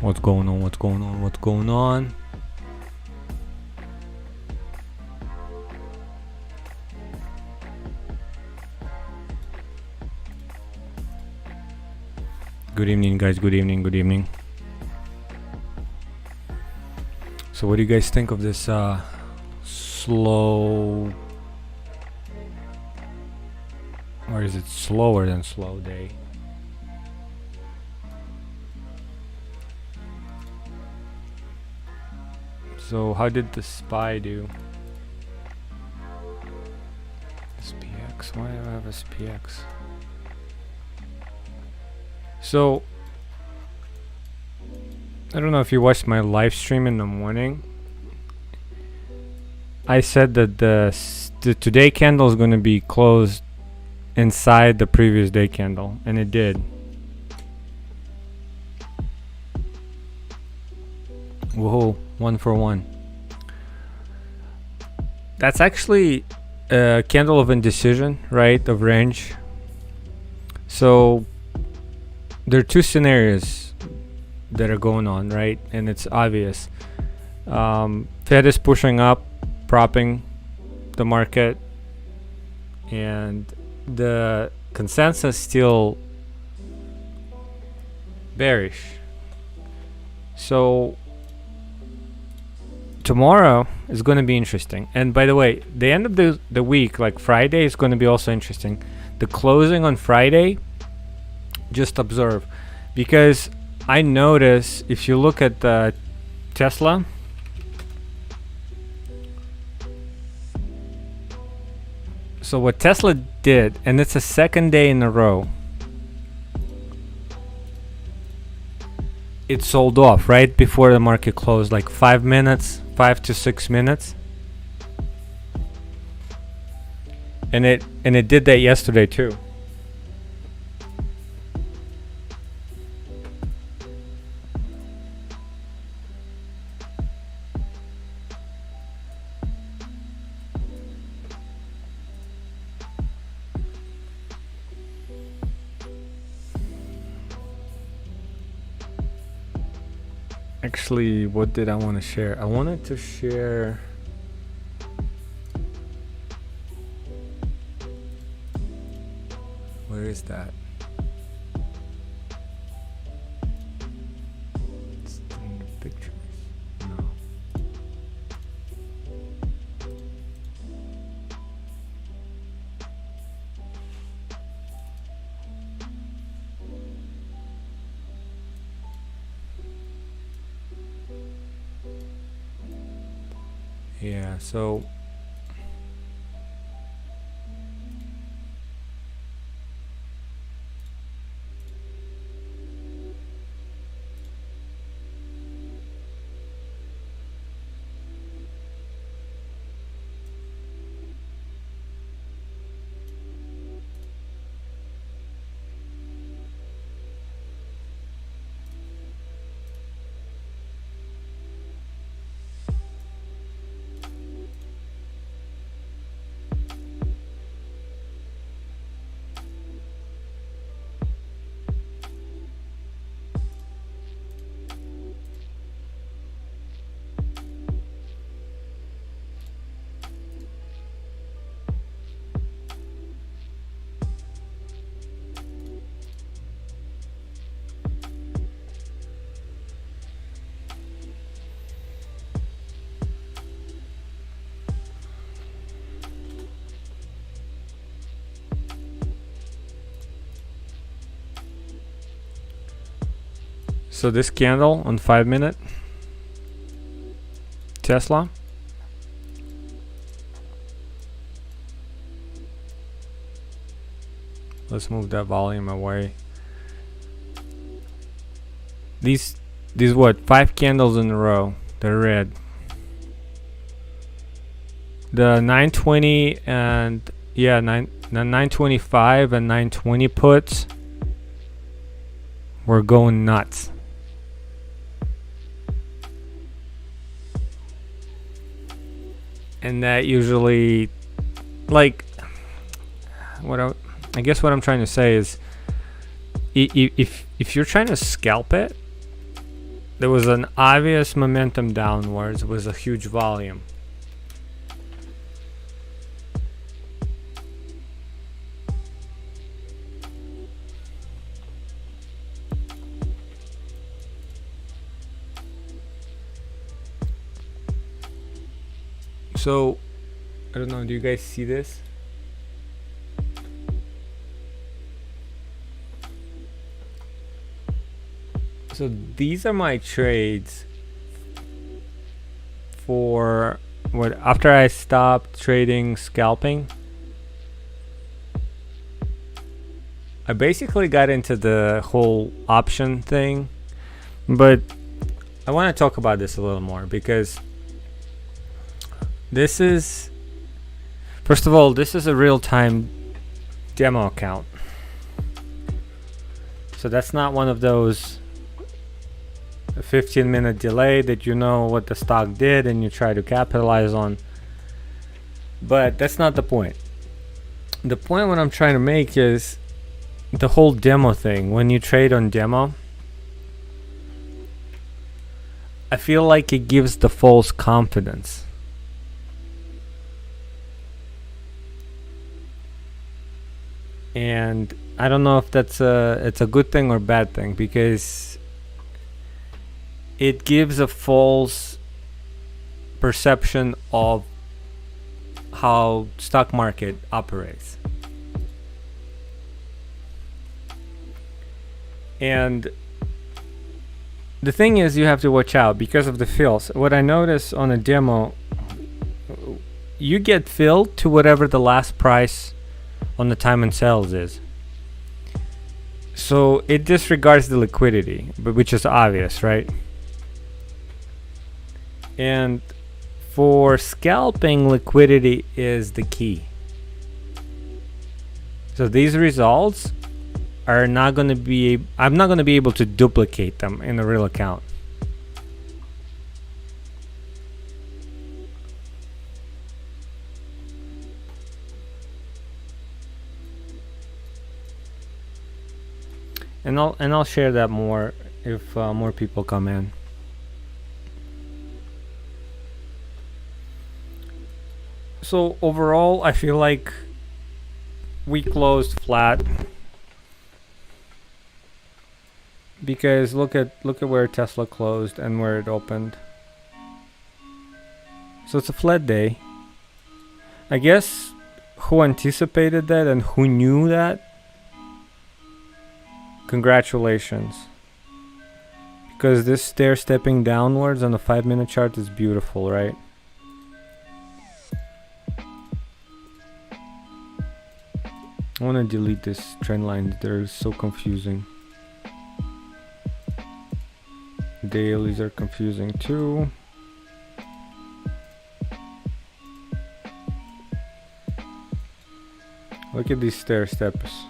What's going on? What's going on? What's going on? Good evening, guys. Good evening. Good evening. So, what do you guys think of this slow, or is it slower than slow day? So, how did the SPY do? SPX. Why do I have SPX? So, I don't know if you watched my live stream in the morning. I said that the today candle is going to be closed inside the previous day candle, and it did. Whoa, 1 for 1. That's actually a candle of indecision, right? Of range. So there are two scenarios that are going on, right? And it's obvious. Fed is pushing up, propping the market, and the consensus still bearish. So tomorrow is going to be interesting. And by the way, the end of the week, like Friday, is going to be also interesting. The closing on Friday, just observe, because I notice if you look at the Tesla, so what Tesla did, and it's a second day in a row, it sold off right before the market closed, like 5 to 6 minutes, and it did that yesterday too. Actually, what did I want to share? I wanted to share where is that? It's in the pictures. No. Yeah, so this candle on 5 minute Tesla, let's move that volume away. These what, 5 candles in a row, they're red. The 920 and the 925 and 920 puts were going nuts. And that usually, like, I guess what I'm trying to say is, if you're trying to scalp it, there was an obvious momentum downwards with a huge volume. So, I don't know, do you guys see this? So these are my trades for what after I stopped trading scalping. I basically got into the whole option thing, but I want to talk about this a little more because this is, first of all, this is a real-time demo account. So that's not one of those 15-minute delay that you know what the stock did and you try to capitalize on. But that's not the point. The point what I'm trying to make is the whole demo thing. When you trade on demo, I feel like it gives the false confidence. And I don't know if it's a good thing or bad thing, because it gives a false perception of how stock market operates. And the thing is, you have to watch out because of the fills. What I notice on a demo, you get filled to whatever the last price on the time and sales is. So it disregards the liquidity, but which is obvious, right? And for scalping, liquidity is the key. So these results are not going to be, I'm not going to be able to duplicate them in a real account. And I'll share that more if more people come in. So overall, I feel like we closed flat because look at where Tesla closed and where it opened. So it's a flat day. I guess who anticipated that and who knew that, congratulations. Because this stair stepping downwards on the 5-minute chart is beautiful, right? I want to delete this trend line. They're so confusing. Dailies are confusing too. Look at these stair steps.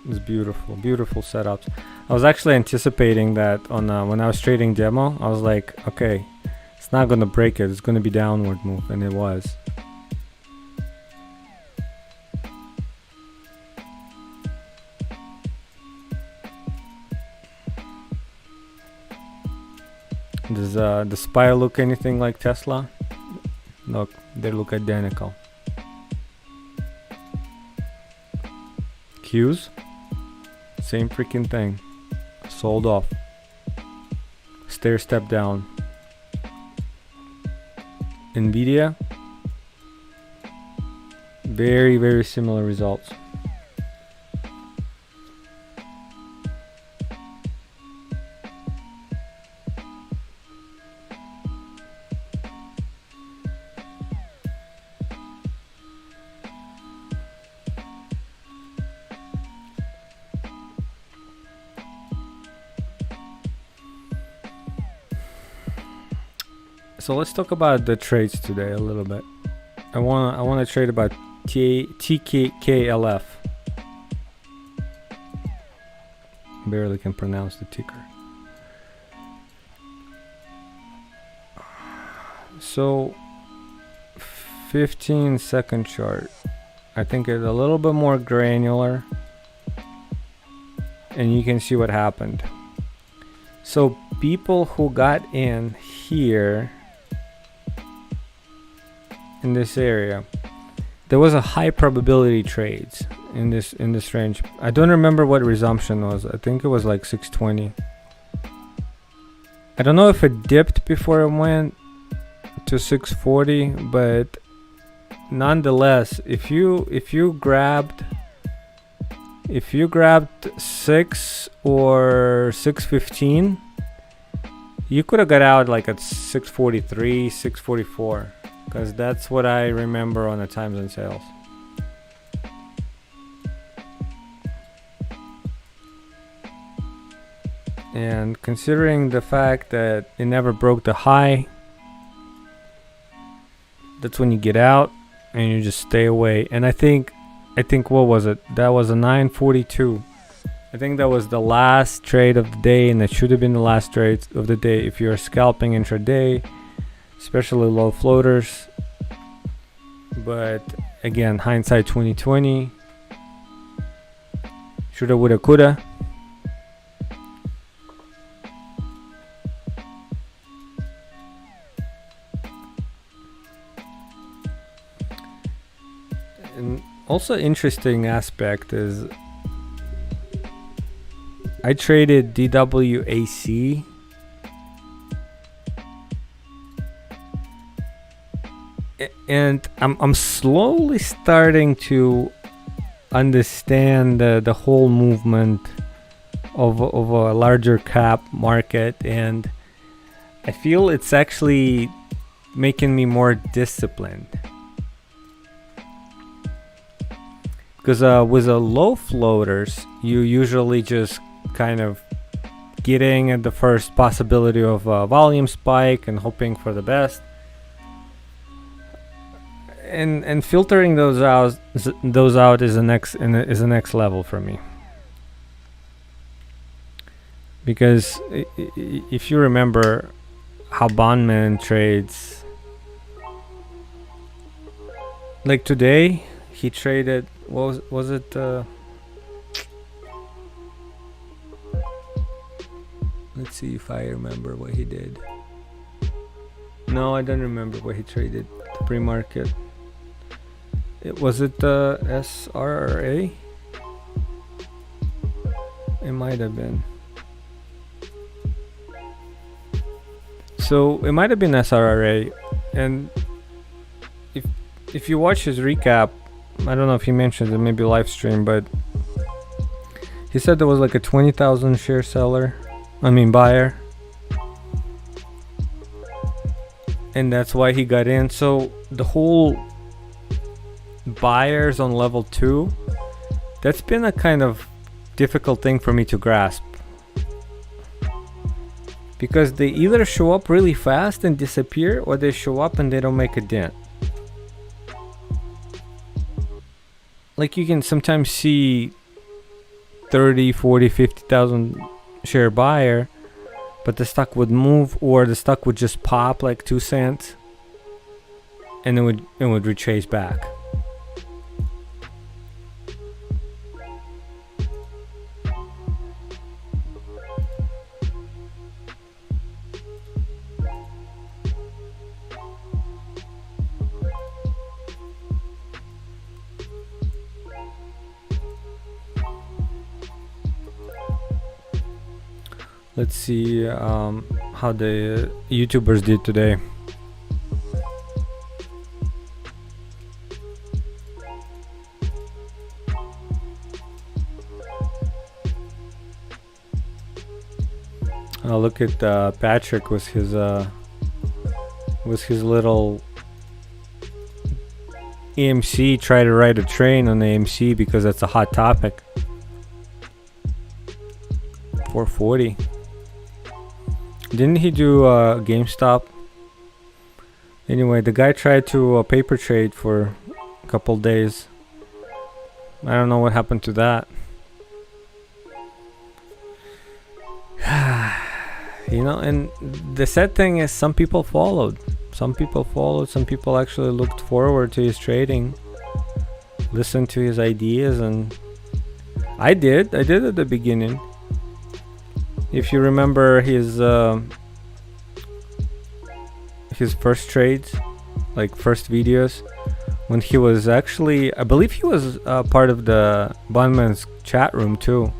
It's beautiful, beautiful setups. I was actually anticipating that on when I was trading demo. I was like, okay, it's not gonna break it. It's gonna be downward move, and it was. Does the spire look anything like Tesla? Look, they look identical. Qs, same freaking thing. Sold off. Stair step down. Nvidia, very, very similar results. So let's talk about the trades today a little bit. I wanna trade about TKLF. Barely can pronounce the ticker. So 15-second chart. I think it's a little bit more granular, and you can see what happened. So people who got in here in this area, there was a high probability trades in this range. I don't remember what resumption was. I think it was like 620. I don't know if it dipped before it went to 640, but nonetheless, if you grabbed 6 or 615, you could have got out like at 643, 644, because that's what I remember on the times and sales. And considering the fact that it never broke the high, that's when you get out and you just stay away. And I think what was it? That was a 942. I think that was the last trade of the day, and it should have been the last trade of the day if you're scalping intraday, especially low floaters. But again, hindsight 2020. Shoulda, woulda, coulda. And also interesting aspect is I traded DWAC and I'm slowly starting to understand the whole movement of a larger cap market, and I feel it's actually making me more disciplined. Because with the low floaters, you usually just kind of getting at the first possibility of a volume spike and hoping for the best, and filtering those out is the next level for me. Because if you remember how Bondman trades, like today he traded, what was it? Let's see if I remember what he did. No, I don't remember what he traded. The pre-market. Was it the SRRA? It might have been. So it might have been SRRA, and if you watch his recap, I don't know if he mentioned it, maybe live stream, but he said there was like a 20,000 share buyer, and that's why he got in. So the whole buyers on level 2, that's been a kind of difficult thing for me to grasp, because they either show up really fast and disappear, or they show up and they don't make a dent. Like you can sometimes see 30, 40, 50,000 share buyer, but the stock would move, or the stock would just pop like 2 cents and it would retrace back. Let's see how the YouTubers did today. Look at Patrick with his little EMC. Try to ride a train on the EMC because that's a hot topic. 440. Didn't he do GameStop? Anyway, the guy tried to paper trade for a couple days. I don't know what happened to that. You know, and the sad thing is some people followed. Some people actually looked forward to his trading, listened to his ideas, and I did at the beginning. If you remember his first trades, like first videos, when he was actually, I believe he was part of the Bondman's chat room too.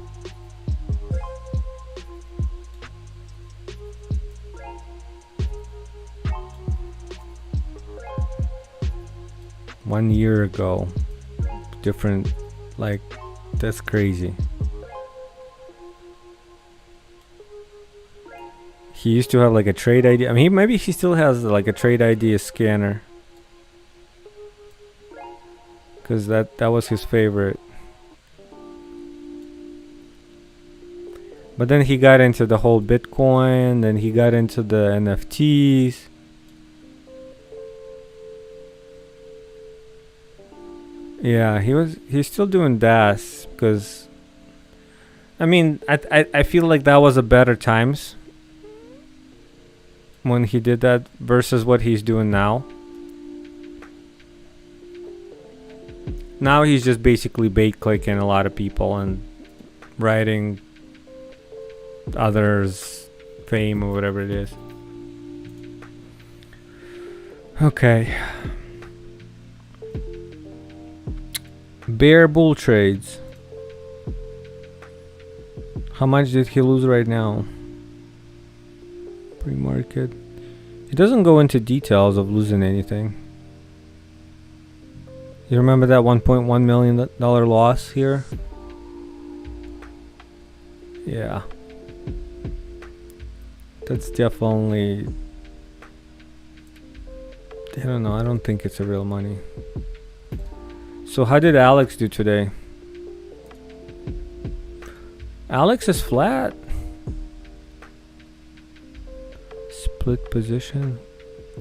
One year ago. Different, like, that's crazy. He used to have like a trade ID. I mean, maybe he still has like a trade ID scanner, because that was his favorite. But then he got into the whole Bitcoin, then he got into the NFTs. Yeah, he's still doing DAS, because I mean, I feel like that was a better times when he did that versus what he's doing now. Now he's just basically bait clicking a lot of people and writing others' fame or whatever it is. Okay. Bear bull trades. How much did he lose right now? Pre-market. It doesn't go into details of losing anything. You remember that $1.1 million loss here? Yeah. That's definitely... I don't know. I don't think it's a real money. So how did Alex do today? Alex is flat. Split position.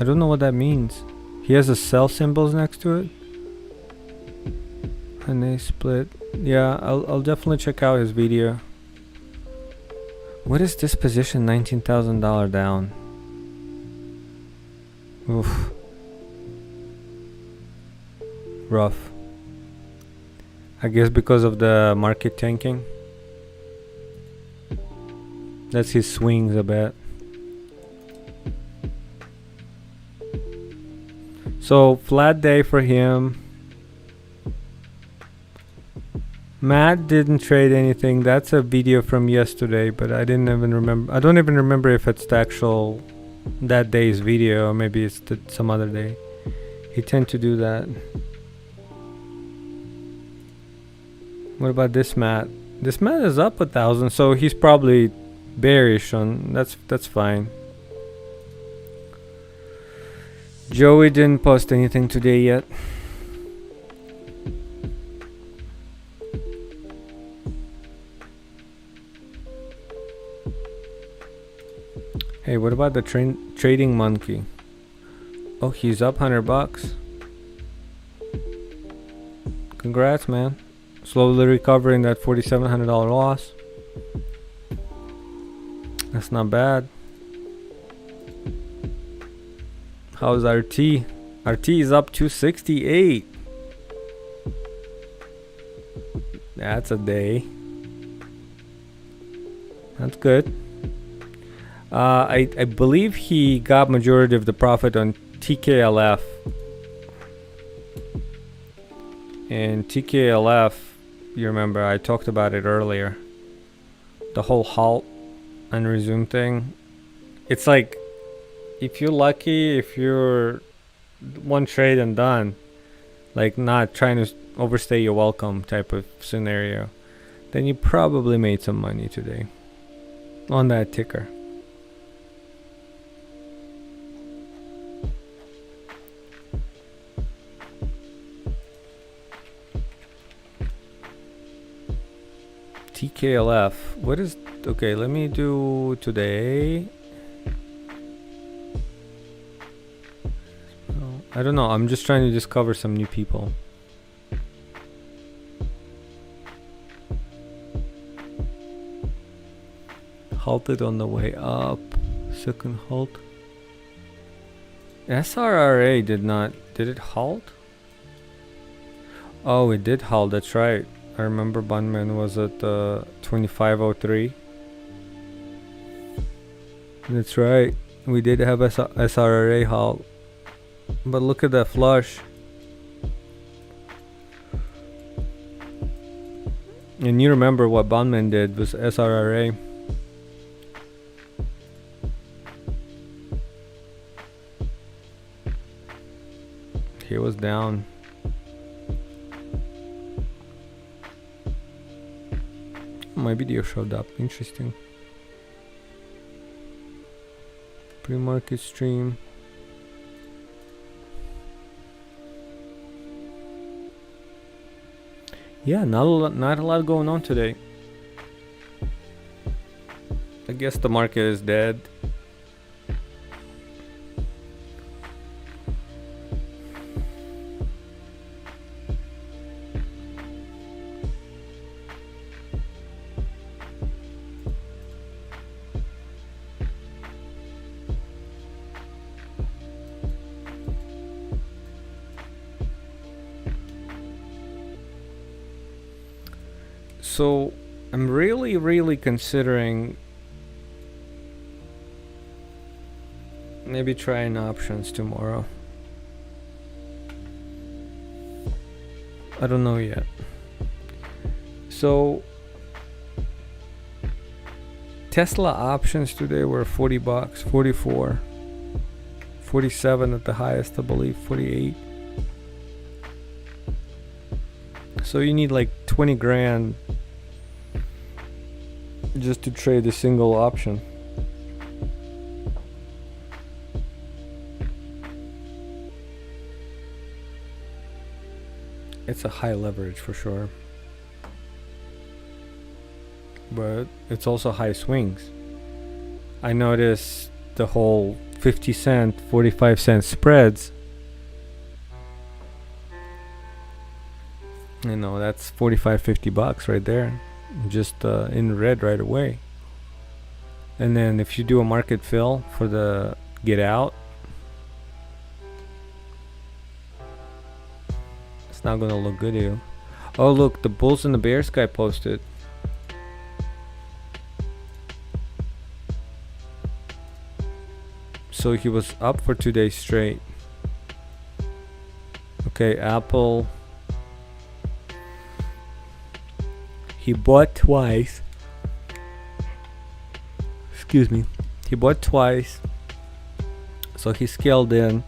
I don't know what that means. He has a sell symbols next to it. And they split. Yeah, I'll definitely check out his video. What is this position? $19,000 down. Oof. Rough. I guess because of the market tanking. That's his swings a bit. So flat day for him. Matt didn't trade anything. That's a video from yesterday, but I didn't even remember. I don't even remember if it's the actual that day's video, or maybe it's some other day. He tend to do that. What about this Matt? This Matt is up 1,000, so he's probably bearish on. That's fine. Joey didn't post anything today yet. Hey, what about the trading monkey? Oh, he's up $100. Congrats, man. Slowly recovering that $4,700 loss. That's not bad. How's RT? RT is up 268. That's a day. That's good. I believe he got majority of the profit on TKLF. And TKLF, you remember I talked about it earlier. The whole halt and resume thing. It's like, if you're lucky, if you're one trade and done, like not trying to overstay your welcome type of scenario, then you probably made some money today on that ticker. TKLF. What is... Okay, let me do today. I don't know. I'm just trying to discover some new people. Halted on the way up. Second halt. SRRA did not... Did it halt? Oh, it did halt. That's right. I remember Bundman was at 2503. That's right. We did have SRRA halt. But look at that flush. And you remember what Bondman did was SRRA. He was down. My video showed up. Interesting. Pre-market stream. Yeah, not a lot going on today. I guess the market is dead. So I'm really considering maybe trying options tomorrow. I don't know yet. So Tesla options today were $40, 44, 47 at the highest, I believe, 48. So you need like 20 grand just to trade a single option. It's a high leverage for sure, but it's also high swings. I noticed the whole 50 cent, 45 cent spreads. You know, that's 45, 50 bucks right there, just in red right away. And then if you do a market fill for the get out, it's not gonna look good to you. Oh look, the bulls and the bears guy posted. So he was up for 2 days straight. Okay, Apple. He bought twice. Excuse me. He bought twice. So he scaled in.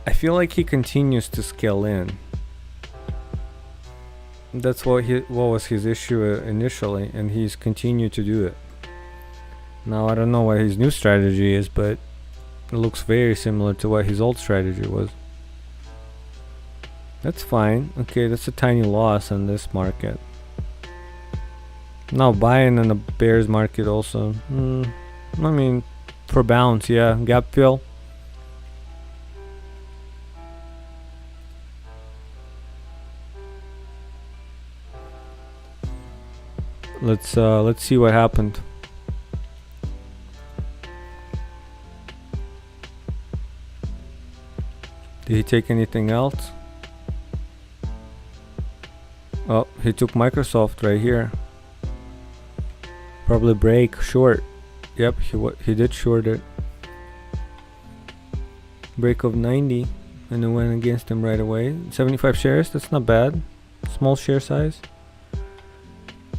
I feel like he continues to scale in. That's what was his issue initially, and he's continued to do it. Now I don't know what his new strategy is, but it looks very similar to what his old strategy was. That's fine. Okay, that's a tiny loss in this market. Now buying in the bears market also. I mean, for bounce, yeah, gap fill. Let's see what happened. Did he take anything else? Oh, he took Microsoft right here. Probably break short. Yep, he did short it. Break of 90, and it went against him right away. 75 shares, that's not bad. Small share size.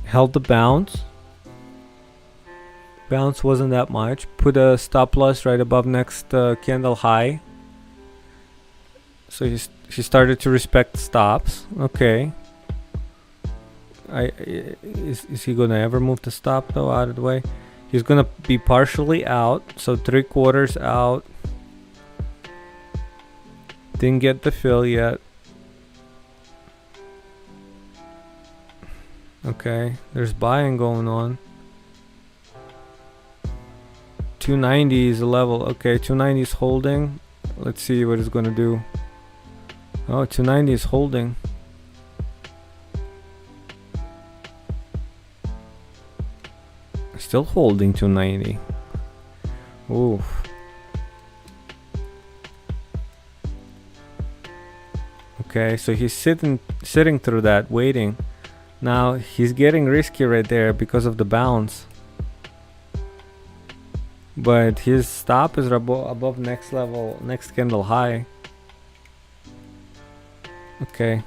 Held the bounce. Bounce wasn't that much. Put a stop loss right above next candle high. So he started to respect stops. Okay. Is he gonna ever move the stop though out of the way? He's gonna be partially out, so 3/4 out. Didn't get the fill yet. Okay, there's buying going on. 290 is the level. Okay, 290 is holding. Let's see what it's gonna do. Oh, 290 is holding. Still holding 290. Oof. Okay, so he's sitting through that, waiting. Now he's getting risky right there because of the bounce. but his stop is above next level, next candle high. Okay,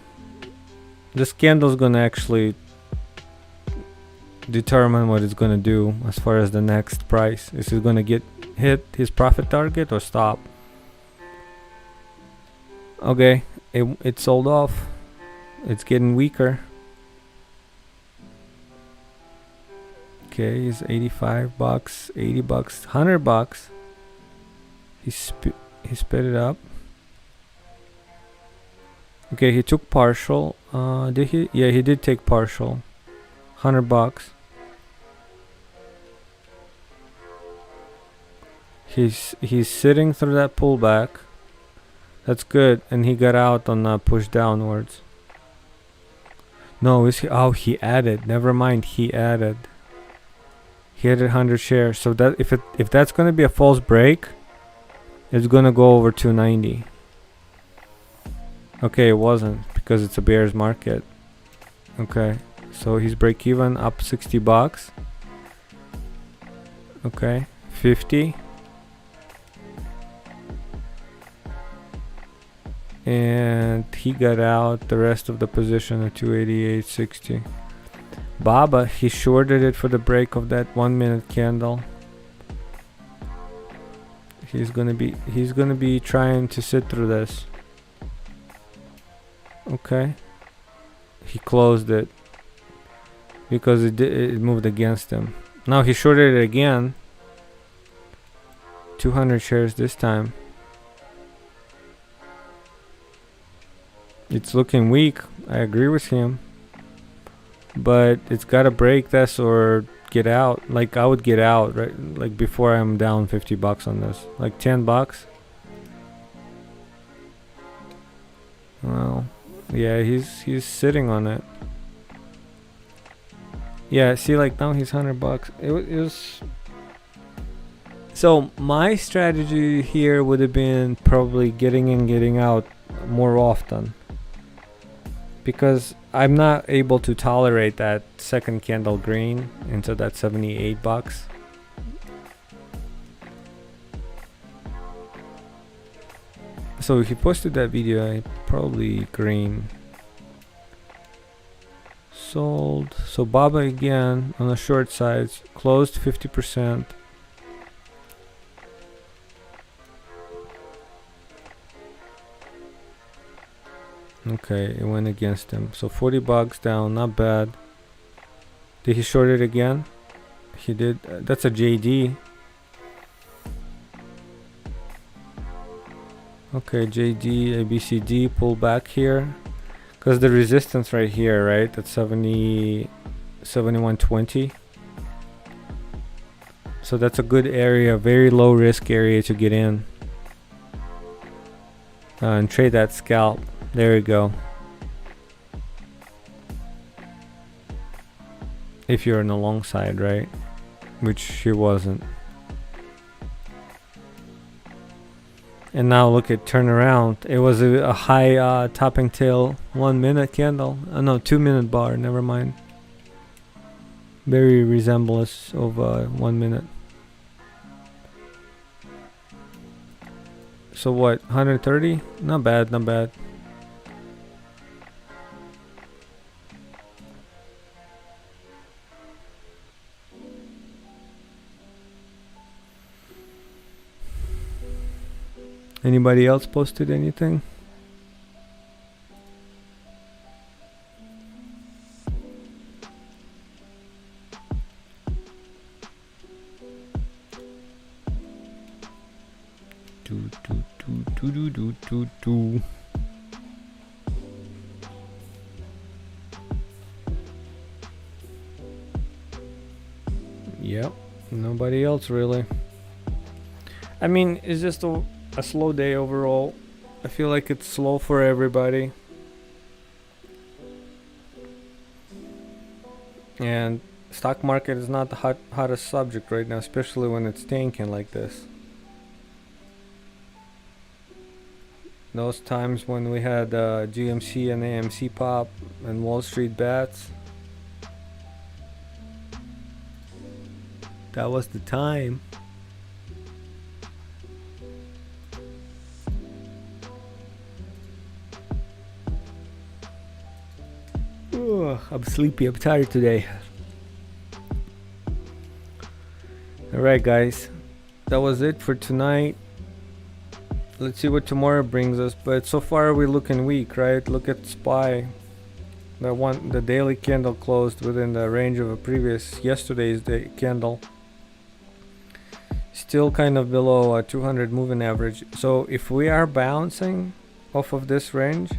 this candle's gonna actually determine what it's gonna do as far as the next price. Is it gonna hit his profit target or stop? Okay, it sold off. It's getting weaker. Okay, he's 85 bucks, 80 bucks, 100 bucks. He spit it up. Okay, he took partial. Did he? Yeah, he did take partial. 100 bucks. He's sitting through that pullback. That's good, and he got out on that push downwards. No, is he? Oh, he added. Never mind, he added. He added 100 shares. So that if that's gonna be a false break, it's gonna go over 290. Okay, it wasn't because it's a bear's market. Okay, so he's break even up 60 bucks. Okay, 50. And he got out the rest of the position at 288.60. Baba, he shorted it for the break of that 1 minute candle. He's gonna be trying to sit through this. Okay, he closed it because it moved against him. Now he shorted it again. 200 shares this time. It's looking weak. I agree with him, but it's gotta break this or get out. Like I would get out right, like before I'm down 50 bucks on this, like 10 bucks. Well, yeah, he's sitting on it. Yeah, see, like now he's 100 bucks. It was. So my strategy here would have been probably getting in, getting out more often, because I'm not able to tolerate that second candle green into that 78 bucks. So if he posted that video, I probably green. Sold. So Baba again on the short side, closed 50%. Okay, it went against him. So 40 bucks down, not bad. Did he short it again? He did. That's a JD. Okay, JD, ABCD, pull back here. Because the resistance right here, right? At 71.20. So that's a good area, very low risk area to get in. And trade that scalp. There we go. If you're on the long side, right? Which he wasn't. And now look at turnaround. It was a high topping tail 1 minute candle. No, 2 minute bar. Never mind. Very resemblance of 1 minute. So what? 130? Not bad. Not bad. Anybody else posted anything? Do. Yep, nobody else really. I mean, it's just a slow day overall. I feel like it's slow for everybody. And stock market is not the hottest subject right now, especially when it's tanking like this. Those times when we had GMC and AMC pop and Wall Street bats, that was the time. I'm sleepy. I'm tired today. Alright, guys. That was it for tonight. Let's see what tomorrow brings us. But so far we're looking weak, right? Look at SPY. The daily candle closed within the range of a previous yesterday's candle. Still kind of below a 200 moving average. So if we are bouncing off of this range,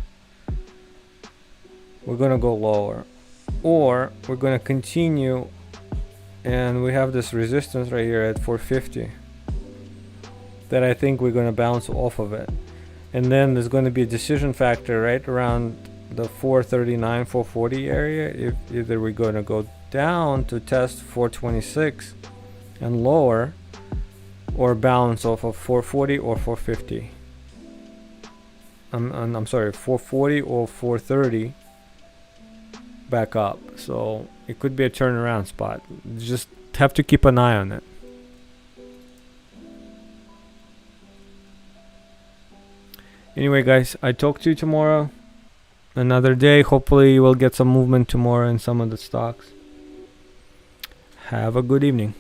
we're gonna go lower, or we're gonna continue, and we have this resistance right here at 450 that I think we're gonna bounce off of it. And then there's going to be a decision factor right around the 439 440 area, if either we're going to go down to test 426 and lower, or bounce off of 440 or 450. I'm sorry, 440 or 430 back up. So it could be a turnaround spot. Just have to keep an eye on it. Anyway, guys, I talk to you tomorrow. Another day. Hopefully you will get some movement tomorrow in some of the stocks. Have a good evening.